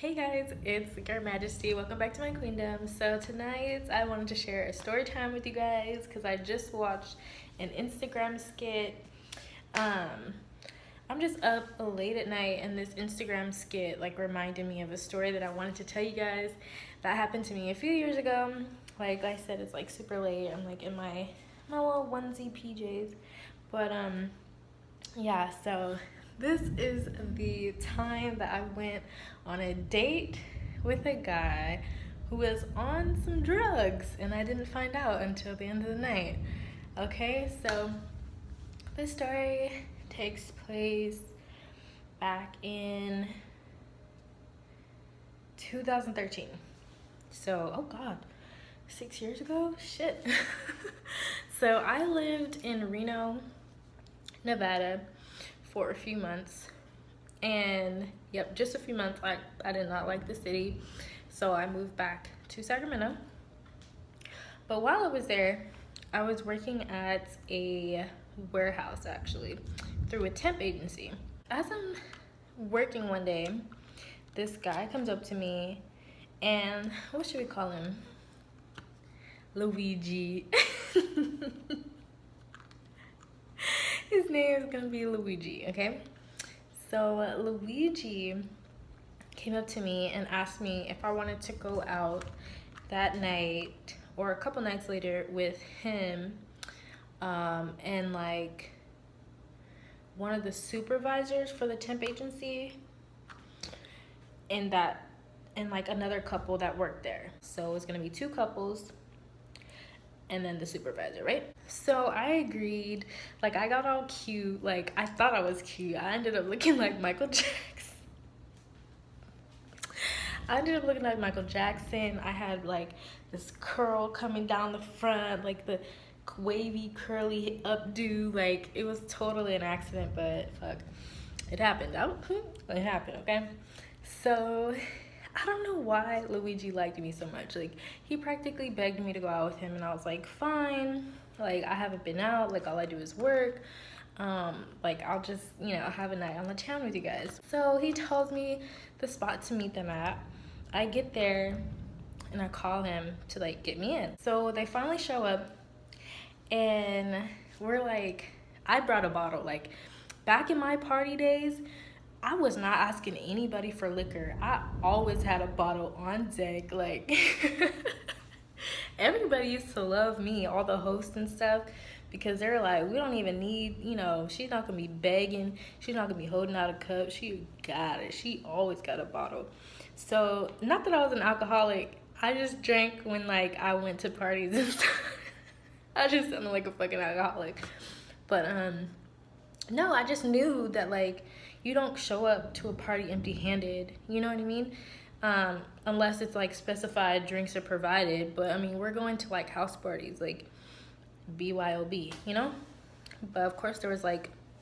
Hey guys, it's Your Majesty. Welcome back to my queendom. So tonight I wanted to share a story time with you guys because I just watched an Instagram skit. I'm just up late at night and this Instagram skit reminded me of a story that I wanted to tell you guys that happened to me a few years ago. Like I said, it's super late. I'm in my little onesie PJs. But yeah, so this is the time that I went on a date with a guy who was on some drugs and I didn't find out until the end of the night. Okay, so this story takes place back in 2013. So, oh God, 6 years ago? Shit. So I lived in Reno, Nevada for a few months, and yep, just a few months. I did not like the city, so I moved back to Sacramento. But while I was there, I was working at a warehouse actually through a temp agency. As I'm working one day, this guy comes up to me and what should we call him? Luigi. His name is gonna be Luigi, okay? So Luigi came up to me and asked me if I wanted to go out that night or a couple nights later with him and one of the supervisors for the temp agency and another couple that worked there. So it was gonna be two couples and then the supervisor, right? So I agreed. I got all cute. I thought I was cute. I ended up looking like Michael Jackson. I had this curl coming down the front, the wavy curly updo. It was totally an accident, but fuck, it happened. It happened, okay? So I don't know why Luigi liked me so much. He practically begged me to go out with him, and I was like, fine. I haven't been out. All I do is work. I'll just, have a night on the town with you guys. So he tells me the spot to meet them at. I get there, and I call him to, get me in. So they finally show up, and we're I brought a bottle. Back in my party days, I was not asking anybody for liquor. I always had a bottle on deck. Everybody used to love me, all the hosts and stuff, because they're we don't even need, she's not gonna be begging. She's not gonna be holding out a cup. She got it. She always got a bottle. So, not that I was an alcoholic. I just drank when, I went to parties and stuff. I just sounded like a fucking alcoholic. But, no, I just knew that, you don't show up to a party empty-handed, you know what I mean? Unless it's specified drinks are provided, but I mean we're going to house parties, BYOB, But of course there was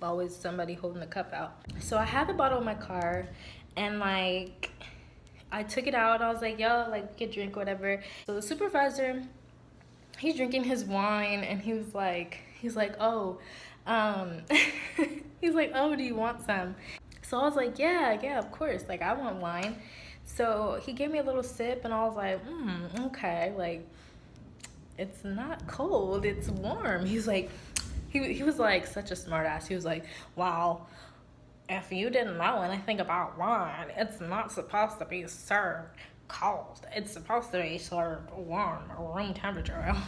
always somebody holding the cup out. So I had the bottle in my car, and I took it out. I was yo, get drink, whatever. So the supervisor, he's drinking his wine, and he was oh, he's oh, do you want some? So I was yeah, of course. I want wine. So he gave me a little sip, and I was okay. It's not cold, it's warm. He was such a smart ass. He was wow, if you didn't know anything about wine, it's not supposed to be served cold. It's supposed to be served warm, room temperature. I was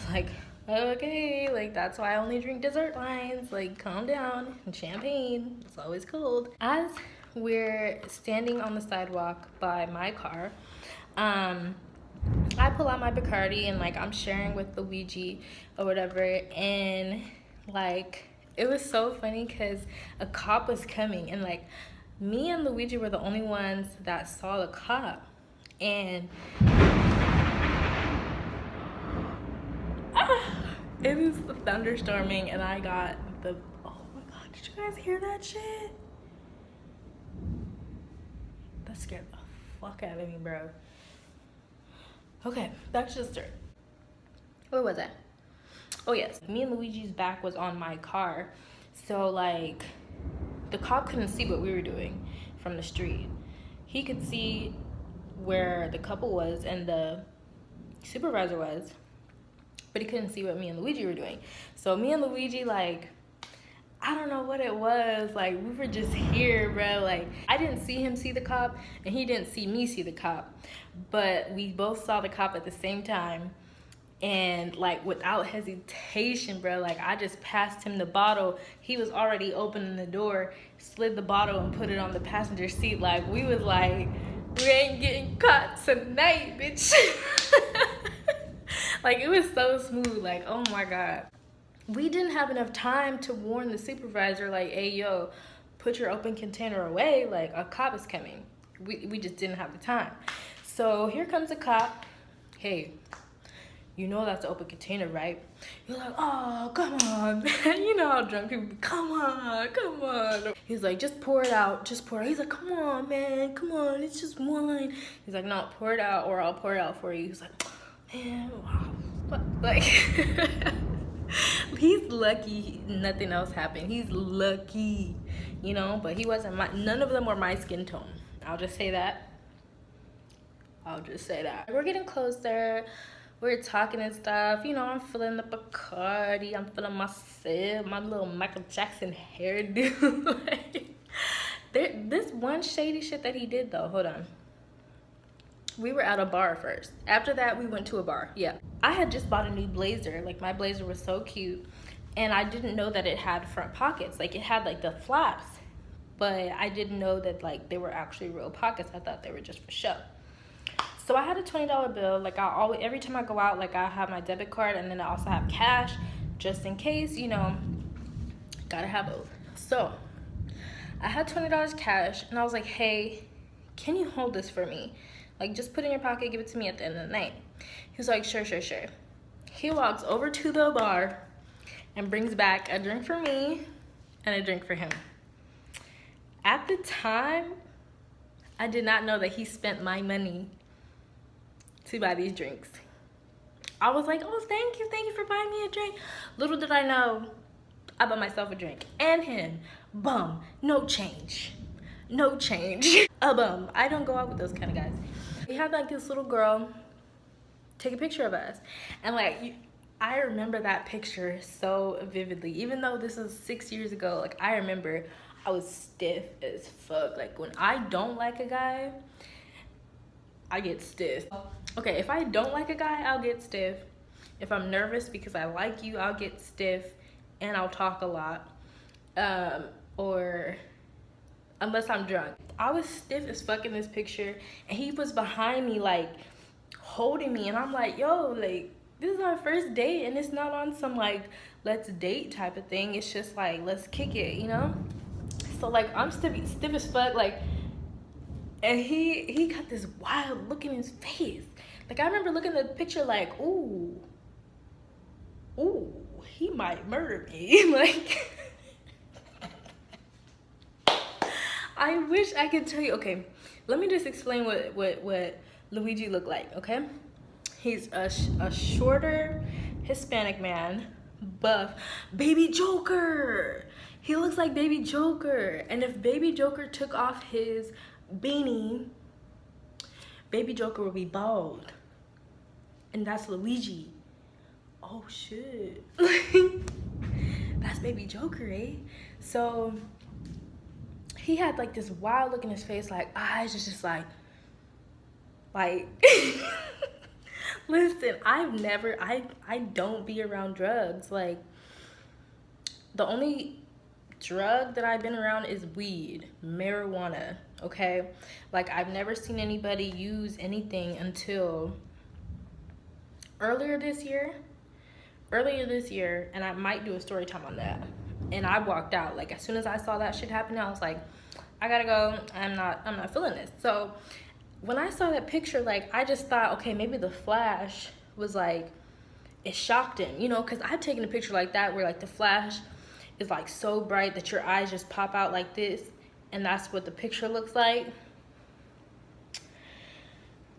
okay, that's why I only drink dessert wines. Calm down. And champagne, it's always cold. As we're standing on the sidewalk by my car, I pull out my Bacardi, and I'm sharing with Luigi or whatever, and it was so funny because a cop was coming, and me and Luigi were the only ones that saw the cop, and it was thunderstorming, and I got the, oh my God, did you guys hear that shit? That scared the fuck out of me, bro. Okay, that's just it. Where was I? Oh yes, me and Luigi's back was on my car, so the cop couldn't see what we were doing from the street. He could see where the couple was and the supervisor was, but he couldn't see what me and Luigi were doing. So me and Luigi, like, I don't know what it was, like, we were just here, bro. Like, I didn't see him see the cop, and he didn't see me see the cop, but we both saw the cop at the same time. And like, without hesitation, bro, like, I just passed him the bottle. He was already opening the door, slid the bottle and put it on the passenger seat. Like, we was like, we ain't getting caught tonight, bitch. Like, it was so smooth. Like, oh my God. We didn't have enough time to warn the supervisor, like, hey, yo, put your open container away. Like, a cop is coming. We just didn't have the time. So here comes a cop. Hey, you know that's an open container, right? You're like, oh, come on, man. You know how drunk people be, come on. He's like, just pour it out, just pour it out. He's like, come on, man, come on, it's just wine. He's like, no, pour it out or I'll pour it out for you. He's like, man, wow. Like, he's lucky nothing else happened. He's lucky, you know, but he wasn't none of them were my skin tone. I'll just say that. We're getting closer. We're talking and stuff. You know, I'm feeling the Bacardi. I'm feeling myself, my little Michael Jackson hairdo. This one shady shit that he did, though. Hold on. We were at a bar first. After that, we went to a bar. Yeah. I had just bought a new blazer. Like, my blazer was so cute. And I didn't know that it had front pockets. Like, it had, like, the flaps. But I didn't know that, like, they were actually real pockets. I thought they were just for show. So I had a $20 bill. Like, every time I go out, like, I have my debit card, and then I also have cash just in case, you know, gotta have both. So I had $20 cash, and I was like, hey, can you hold this for me? Like, just put it in your pocket, give it to me at the end of the night. He was like, sure. He walks over to the bar and brings back a drink for me and a drink for him. At the time, I did not know that he spent my money to buy these drinks. I was like, oh, thank you for buying me a drink. Little did I know, I bought myself a drink and him. Bum, no change. A bum. I don't go out with those kind of guys. We had like this little girl take a picture of us, and like, I remember that picture so vividly. Even though this was 6 years ago, like, I remember I was stiff as fuck. Like, when I don't like a guy, I get stiff. Okay, if I don't like a guy, I'll get stiff. If I'm nervous because I like you, I'll get stiff, and I'll talk a lot. Or unless I'm drunk. I was stiff as fuck in this picture, and he was behind me, like, holding me, and I'm like, yo, like, this is our first date, and it's not on some, like, let's date type of thing. It's just like, let's kick it, you know? So, like, I'm stiff as fuck, like, and he got this wild look in his face. Like, I remember looking at the picture like, ooh, he might murder me. Like, I wish I could tell you. Okay, let me just explain what Luigi looked like, okay? He's a shorter Hispanic man, buff, Baby Joker. He looks like Baby Joker. And if Baby Joker took off his beanie, Baby Joker would be bald. And that's Luigi. Oh shit. That's Baby Joker, eh? So he had like this wild look in his face, like eyes just like listen, I don't be around drugs. Like, the only drug that I've been around is weed, marijuana, okay? Like, I've never seen anybody use anything until earlier this year, and I might do a story time on that. And I walked out. Like, as soon as I saw that shit happen, I was like, I gotta go. I'm not feeling this. So when I saw that picture, like, I just thought, okay, maybe the flash was like, it shocked him, you know, because I've taken a picture like that where, like, the flash is like so bright that your eyes just pop out like this, and that's what the picture looks like.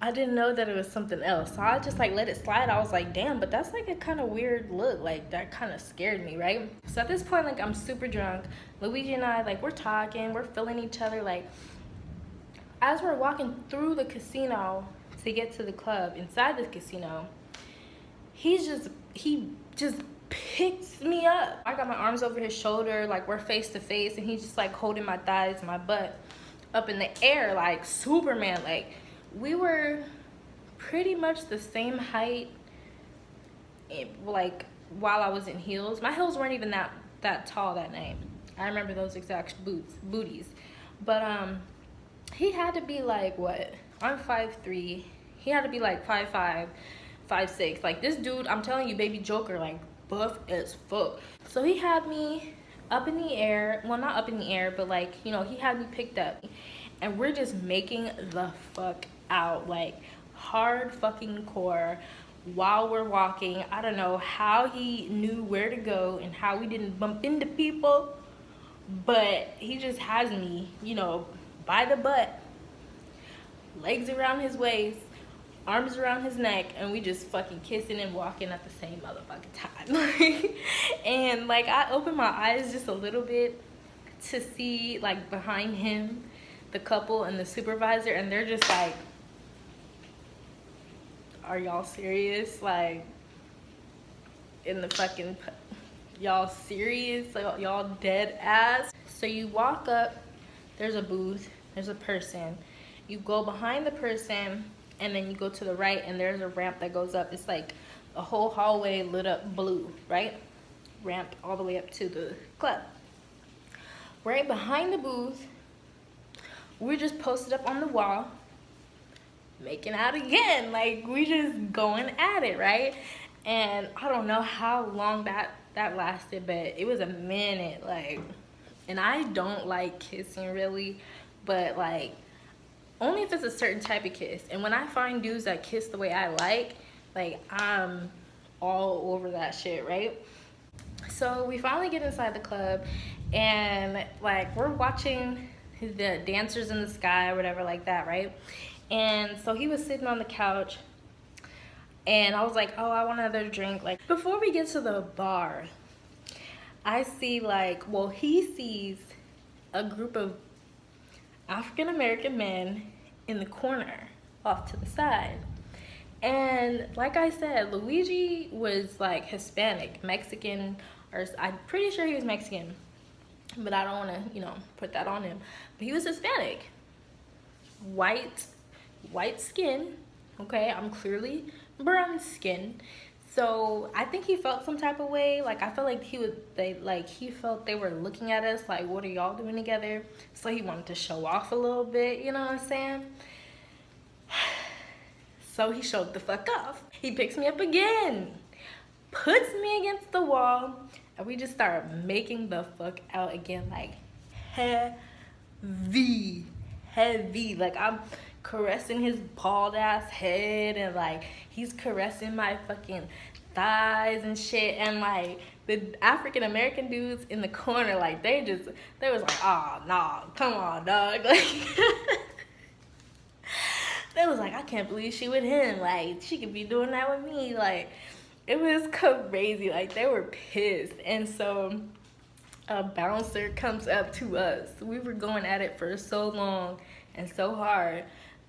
I didn't know that it was something else, so I just like let it slide. I was like, damn, but that's like a kind of weird look. Like, that kind of scared me, right? So at this point, like, I'm super drunk. Luigi and I, like, we're talking, we're feeling each other, like, As we're walking through the casino to get to the club inside the casino, he just picks me up. I got my arms over his shoulder, like we're face to face, and he's just like holding my thighs, my butt up in the air like Superman. Like we were pretty much the same height, like while I was in heels. My heels weren't even that tall that night. I remember those exact booties. But he had to be like, what? I'm 5'3". He had to be like 5'5", 5'6". Like this dude, I'm telling you, baby Joker, like buff as fuck. So he had me up in the air. Well, not up in the air, but like, you know, he had me picked up. And we're just making the fuck out, like hard fucking core while we're walking. I don't know how he knew where to go and how we didn't bump into people, but he just has me, you know, by the butt, legs around his waist, arms around his neck, and we just fucking kissing and walking at the same motherfucking time. And like I opened my eyes just a little bit to see like behind him the couple and the supervisor, and they're just like, are y'all serious? Like, in the fucking, y'all serious? Like, y'all dead ass? So you walk up, there's a booth, there's a person. You go behind the person, and then you go to the right, and there's a ramp that goes up. It's like a whole hallway lit up blue, right? Ramp all the way up to the club. Right behind the booth, we're just posted up on the wall, making out again. Like, we just going at it, right? And I don't know how long that lasted, but it was a minute. Like, and I don't like kissing really, but like only if it's a certain type of kiss. And when I find dudes that kiss the way I like I'm all over that shit, right? So we finally get inside the club, and like we're watching the dancers in the sky or whatever like that, right? And so he was sitting on the couch, and I was like, oh, I want another drink. Like, before we get to the bar, I see like, well, he sees a group of African-American men in the corner off to the side. And like I said, Luigi was like Hispanic, Mexican, or I'm pretty sure he was Mexican, but I don't want to, you know, put that on him. But he was Hispanic, white skin, okay? I'm clearly brown skin. So I think he felt some type of way. Like, I felt like he felt they were looking at us like, what are y'all doing together? So he wanted to show off a little bit, you know what I'm saying? So he showed the fuck off. He picks me up again, puts me against the wall, and we just start making the fuck out again, like heavy. Like, I'm caressing his bald ass head, and like he's caressing my fucking thighs and shit. And like the African American dudes in the corner, like they was like, oh nah, come on dog. Like they was like, I can't believe she with him, like she could be doing that with me. Like, it was crazy. Like, they were pissed. And so a bouncer comes up to us. We were going at it for so long and so hard.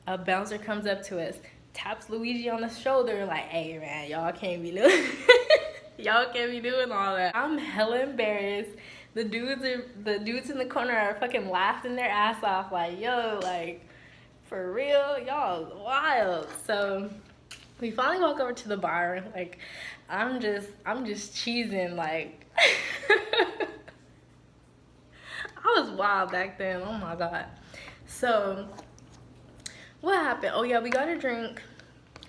A bouncer comes up to us, taps Luigi on the shoulder, like, hey man, y'all can't be doing y'all can't be doing all that. I'm hella embarrassed. The dudes in the corner are fucking laughing their ass off, like, yo, like, for real, y'all wild. So we finally walk over to the bar. Like, I'm just cheesing, like I was wild back then, oh my god. So what happened? Oh yeah, we got a drink.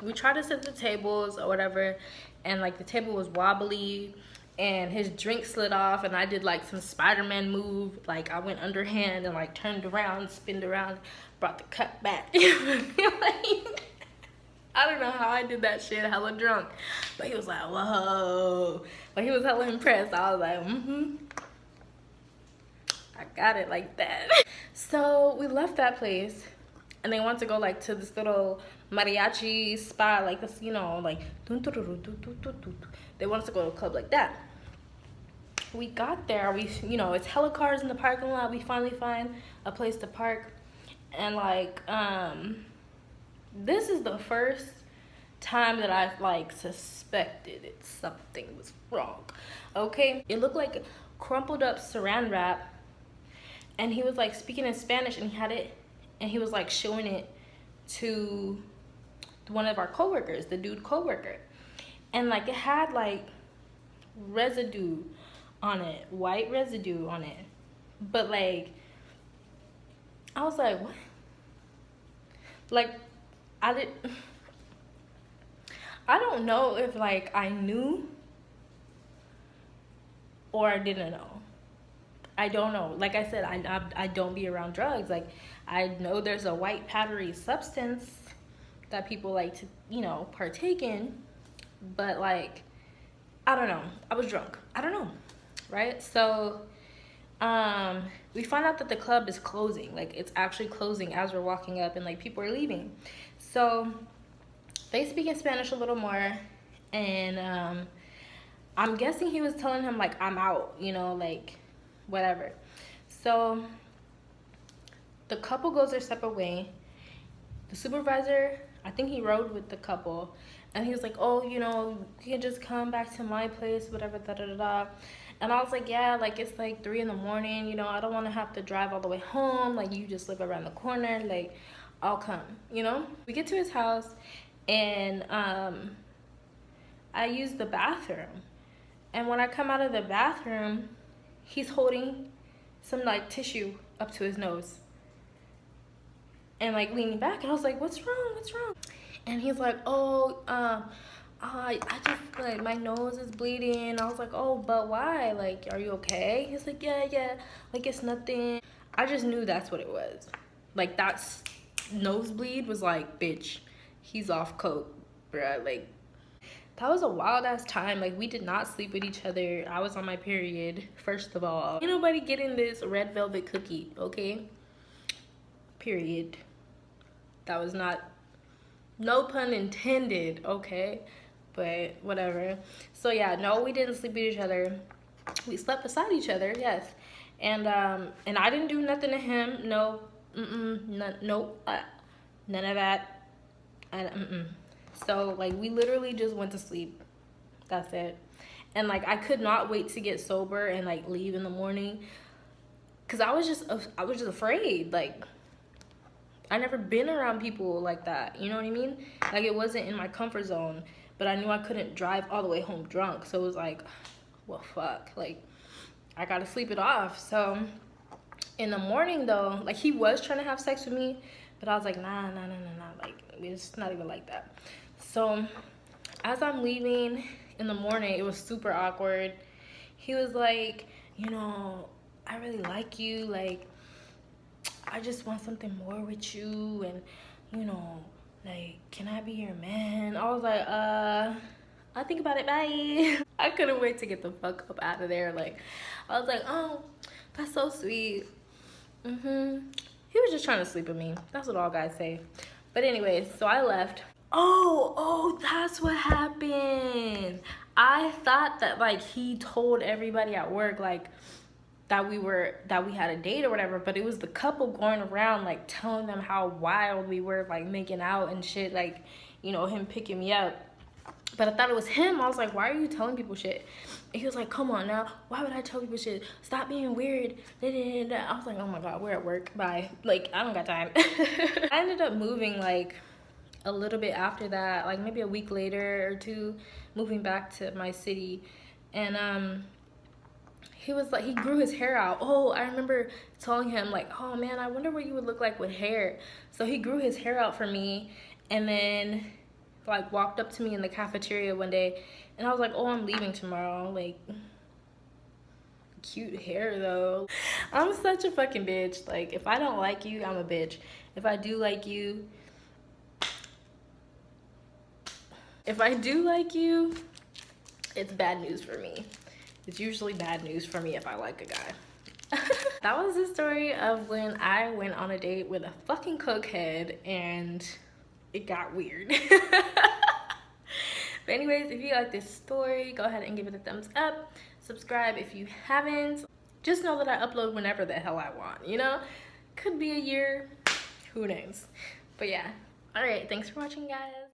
We tried to set the tables or whatever, and like the table was wobbly, and his drink slid off, and I did like some Spider-Man move. Like, I went underhand and like turned around, spinned around, brought the cup back. Like, I don't know how I did that shit, hella drunk. But he was like, whoa. Like, he was hella impressed. I was like, I got it like that. So we left that place, and they wanted to go like to this little mariachi spot, like this, you know, like they wanted to go to a club like that. We got there, you know, it's hella cars in the parking lot. We finally find a place to park, And like this is the first time that I like suspected it, something was wrong. Okay, it looked like crumpled up saran wrap, and he was like speaking in Spanish, and he had it, and he was like showing it to one of our coworkers, the dude coworker, and like it had like residue on it, white residue on it, but like I was like, what? Like I don't know if like I knew or I didn't know. I don't know. Like I said, I don't be around drugs. Like I know there's a white powdery substance that people like to, you know, partake in, but like I don't know. I was drunk. I don't know. Right? So we find out that the club is closing. Like it's actually closing as we're walking up, and like people are leaving. So they speak in Spanish a little more, and I'm guessing he was telling him like I'm out, you know, like whatever. So the couple goes their separate way. The supervisor, I think he rode with the couple, and he was like, oh, you know, you can just come back to my place, whatever, da da da da. And I was like, yeah, like it's like 3 in the morning, you know, I don't want to have to drive all the way home. Like you just live around the corner, like I'll come, you know. We get to his house, and I use the bathroom, and when I come out of the bathroom, he's holding some like tissue up to his nose and like leaning back, and I was like, what's wrong? And he's like, oh, I just like my nose is bleeding. I was like, oh, but why? Like, are you okay? He's like, yeah, like it's nothing. I just knew that's what it was. Like that's nosebleed was like, bitch, he's off coke, bruh. Like that was a wild ass time. Like we did not sleep with each other. I was on my period, first of all. Ain't nobody getting this red velvet cookie, okay? Period. That was not, no pun intended, okay? But whatever. So yeah, no, we didn't sleep with each other. We slept beside each other, yes. And I didn't do nothing to him. No, nope, none of that. So like we literally just went to sleep. That's it. And like I could not wait to get sober and like leave in the morning, cause I was just afraid. Like I never been around people like that. You know what I mean? Like it wasn't in my comfort zone, but I knew I couldn't drive all the way home drunk. So it was like, well, fuck. Like I gotta sleep it off. So in the morning though, like he was trying to have sex with me, but I was like, nah. Like it's not even like that. So as I'm leaving in the morning, it was super awkward. He was like, you know, I really like you. Like I just want something more with you, and you know, like, can I be your man? I was like, I'll think about it, bye. I couldn't wait to get the fuck up out of there. Like, I was like, oh, that's so sweet. He was just trying to sleep with me. That's what all guys say. But anyways, so I left. Oh, that's what happened. I thought that like he told everybody at work like that we had a date or whatever, but it was the couple going around like telling them how wild we were, like making out and shit, like, you know, him picking me up. But I thought it was him. I was like, why are you telling people shit? And he was like, come on now, why would I tell people shit? Stop being weird. I was like, oh my god, we're at work, bye. Like I don't got time. I ended up moving like a little bit after that, like maybe a week later or two, moving back to my city. And he was like, he grew his hair out. Oh, I remember telling him like, oh man, I wonder what you would look like with hair. So he grew his hair out for me, and then like walked up to me in the cafeteria one day, and I was like, oh, I'm leaving tomorrow. Like, cute hair though. I'm such a fucking bitch. Like if I don't like you, I'm a bitch. If I do like you, it's bad news for me. It's usually bad news for me if I like a guy. That was the story of when I went on a date with a fucking cokehead and it got weird. But anyways, if you like this story, go ahead and give it a thumbs up. Subscribe if you haven't. Just know that I upload whenever the hell I want, you know? Could be a year, Who knows? But yeah. All right. Thanks for watching, guys.